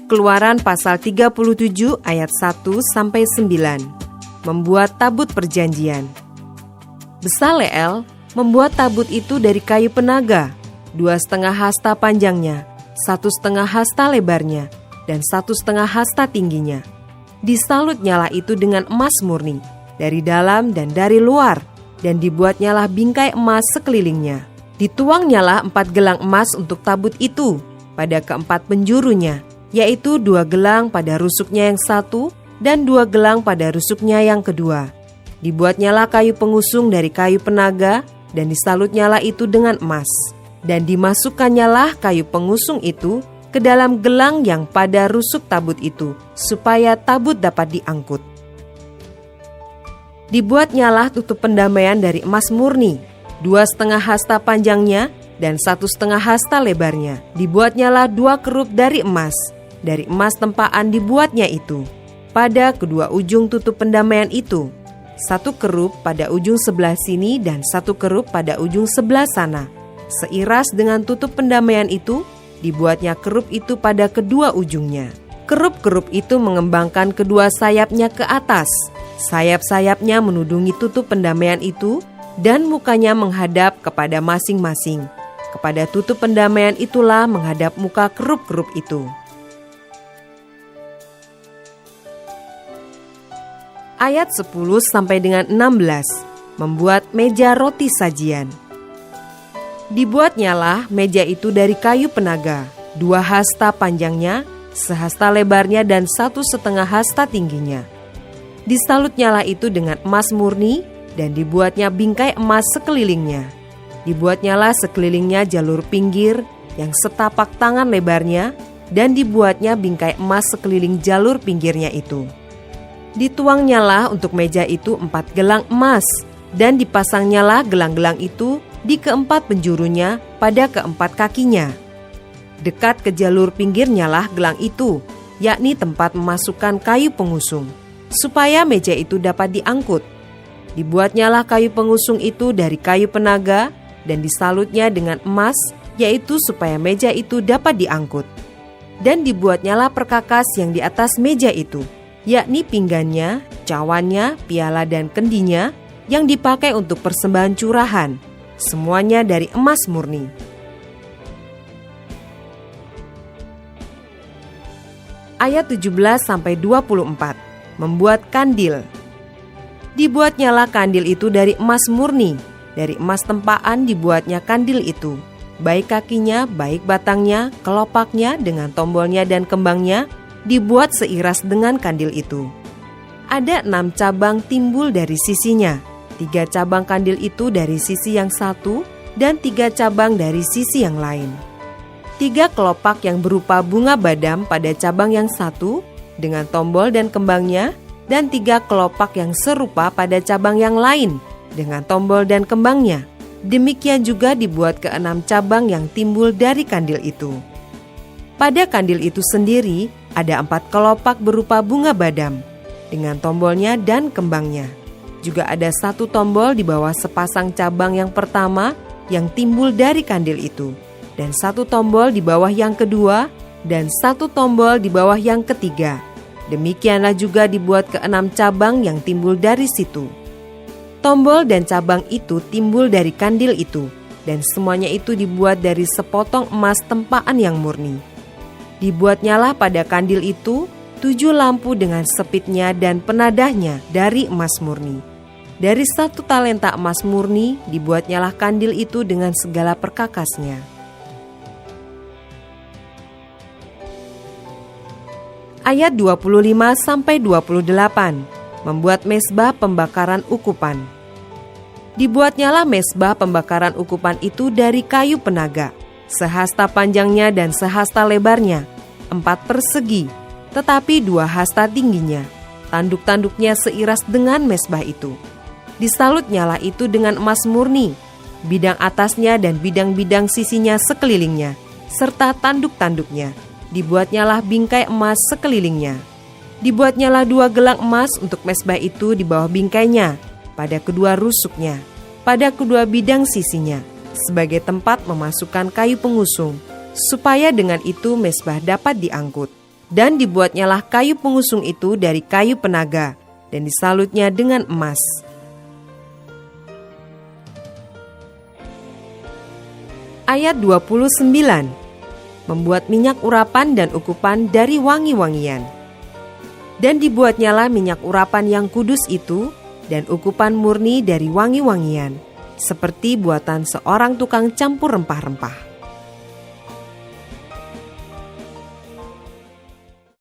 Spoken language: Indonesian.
Keluaran pasal 37 ayat 1-9. Membuat tabut perjanjian. Besaleel membuat tabut itu dari kayu penaga, 2,5 hasta panjangnya, 1,5 hasta lebarnya, dan 1,5 hasta tingginya. Disalutnyalah itu dengan emas murni, dari dalam dan dari luar, dan dibuatnyalah bingkai emas sekelilingnya. Dituangnyalah 4 gelang emas untuk tabut itu, pada keempat penjurunya, yaitu 2 gelang pada rusuknya yang satu, dan 2 gelang pada rusuknya yang kedua. Dibuatnyalah kayu pengusung dari kayu penaga, dan disalutnyalah itu dengan emas. Dan dimasukkannyalah kayu pengusung itu ke dalam gelang yang pada rusuk tabut itu, supaya tabut dapat diangkut. Dibuatnyalah tutup pendamaian dari emas murni, 2,5 hasta panjangnya, dan 1,5 hasta lebarnya. Dibuatnyalah 2 kerup dari emas tempaan dibuatnya itu. Pada kedua ujung tutup pendamaian itu, 1 kerup pada ujung sebelah sini dan 1 kerup pada ujung sebelah sana. Seiras dengan tutup pendamaian itu, dibuatnya kerup itu pada kedua ujungnya. Kerup-kerup itu mengembangkan kedua sayapnya ke atas. Sayap-sayapnya menudungi tutup pendamaian itu, dan mukanya menghadap kepada masing-masing. Kepada tutup pendamaian itulah menghadap muka kerup-kerup itu. Ayat 10 sampai dengan 16. Membuat meja roti sajian. Dibuatnyalah meja itu dari kayu penaga, 2 hasta panjangnya, 1 hasta lebarnya, dan 1,5 hasta tingginya. Disalutnyalah itu dengan emas murni, dan dibuatnya bingkai emas sekelilingnya. Dibuatnyalah sekelilingnya jalur pinggir yang setapak tangan lebarnya, dan dibuatnya bingkai emas sekeliling jalur pinggirnya itu. Dituangnyalah untuk meja itu 4 gelang emas, dan dipasangnyalah gelang-gelang itu di keempat penjurunya pada keempat kakinya. Dekat ke jalur pinggirnyalah gelang itu, yakni tempat memasukkan kayu pengusung, supaya meja itu dapat diangkut. Dibuatnyalah kayu pengusung itu dari kayu penaga, dan disalutnya dengan emas, yaitu supaya meja itu dapat diangkut. Dan dibuatnyalah perkakas yang di atas meja itu, yakni pinggannya, cawannya, piala dan kendinya, yang dipakai untuk persembahan curahan, semuanya dari emas murni. Ayat 17-24. Membuat kandil. Dibuatnyalah kandil itu dari emas murni, dari emas tempaan dibuatnya kandil itu, baik kakinya, baik batangnya, kelopaknya dengan tombolnya dan kembangnya, dibuat seiras dengan kandil itu. Ada 6 cabang timbul dari sisinya, 3 cabang kandil itu dari sisi yang satu, dan 3 cabang dari sisi yang lain. 3 kelopak yang berupa bunga badam pada cabang yang satu, dengan tombol dan kembangnya, dan 3 kelopak yang serupa pada cabang yang lain, dengan tombol dan kembangnya. Demikian juga dibuat ke-6 cabang yang timbul dari kandil itu. Pada kandil itu sendiri, ada 4 kelopak berupa bunga badam, dengan tombolnya dan kembangnya. Juga ada 1 tombol di bawah sepasang cabang yang pertama yang timbul dari kandil itu, dan 1 tombol di bawah yang kedua, dan 1 tombol di bawah yang ketiga. Demikianlah juga dibuat ke-6 cabang yang timbul dari situ. Tombol dan cabang itu timbul dari kandil itu, dan semuanya itu dibuat dari sepotong emas tempaan yang murni. Dibuatnyalah pada kandil itu 7 lampu dengan sepitnya dan penadahnya dari emas murni. Dari 1 talenta emas murni dibuatnyalah kandil itu dengan segala perkakasnya. Ayat 25-28. Membuat mezbah pembakaran ukupan. Dibuatnyalah mezbah pembakaran ukupan itu dari kayu penaga, 1 hasta panjangnya dan 1 hasta lebarnya, 4 persegi, tetapi 2 hasta tingginya. Tanduk-tanduknya seiras dengan mezbah itu. Disalutnyalah itu dengan emas murni, bidang atasnya dan bidang-bidang sisinya sekelilingnya, serta tanduk-tanduknya. Dibuatnyalah bingkai emas sekelilingnya. Dibuatnyalah 2 gelang emas untuk mezbah itu di bawah bingkainya, pada kedua rusuknya, pada kedua bidang sisinya, sebagai tempat memasukkan kayu pengusung, supaya dengan itu mezbah dapat diangkut. Dan dibuatnyalah kayu pengusung itu dari kayu penaga, dan disalutnya dengan emas. Ayat 29. Membuat minyak urapan dan ukupan dari wangi-wangian. Dan dibuatnyalah minyak urapan yang kudus itu, dan ukupan murni dari wangi-wangian, seperti buatan seorang tukang campur rempah-rempah.